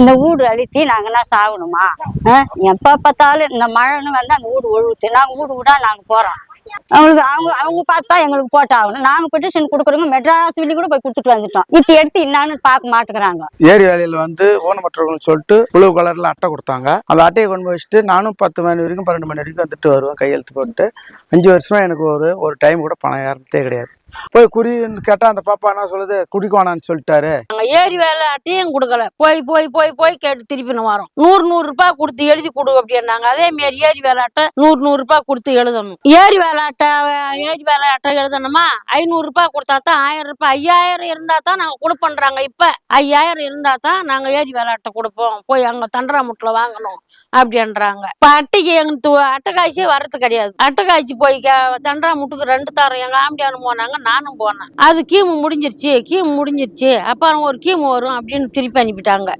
இந்த வீடு அழுத்தி நாங்கெல்லாம் சாகணுமா? எப்ப பார்த்தாலும் இந்த மழைன்னு வந்து அந்த வீடு ஒழுகுது. நாங்க வீடு வீடா நாங்க போறோம். அவங்களுக்கு அவங்க பார்த்தா எங்களுக்கு போட்டாகணும். நாங்க பெட்டிஷன் கொடுக்குறோங்க, மெட்ராஸ் வெளி கூட போய் கொடுத்துட்டு வந்துட்டோம். இப்ப எடுத்து என்னான்னு பார்க்க மாட்டேங்கிறாங்க. ஏரி வேலையில வந்து ஊனமற்றவங்கன்னு சொல்லிட்டு ப்ளூ கலர்ல அட்டை கொடுத்தாங்க. அந்த அட்டையை கொண்டு போய் வச்சுட்டு நானும் 10 மணி வரைக்கும் 12 மணி வரைக்கும் வந்துட்டு வருவேன் கையெழுத்து போட்டு. 5 வருஷமா எனக்கு ஒரு டைம் கூட பணம் ஏறதே கிடையாது. போய் குறின்னு கேட்டா அந்த பாப்பா என்ன சொல்லுது, குடிக்கோணான்னு சொல்லிட்டாரு. ஏரி வேலை அட்டையும் கொடுக்கல. போய் போய் போய் போய் கேட்டு திருப்பி வரோம். 100 ரூபாய் கொடுத்து எழுதி கொடு அப்படின்னாங்க. அதே மாதிரி ஏரி வேலை அட்டை 100 ரூபாய் கொடுத்து எழுதணும். ஏரி வேலை அட்டை எழுதணுமா? 500 ரூபாய் கொடுத்தா தான் 1000 ரூபாய். 5000 இருந்தா தான் நாங்க கொடுப்போன்றாங்க. இப்ப 5000 இருந்தா தான் நாங்க ஏரி வேலை அட்டை கொடுப்போம். போய் அங்க தண்டராமுட்டில் வாங்கணும் அப்படின்றாங்க. இப்ப அட்டைக்கு எங்களுக்கு அட்டை காய்ச்சி வர்றது கிடையாது. அட்டை காய்ச்சி போய் தண்டராமுட்டுக்கு 2 தரம் எங்க ஆம்பியானு போனாங்க, நானும் போனேன். அது கீமு முடிஞ்சிருச்சு. அப்புறம் ஒரு கீமு வரும் அப்படின்னு திருப்பி அனுப்பிட்டாங்க.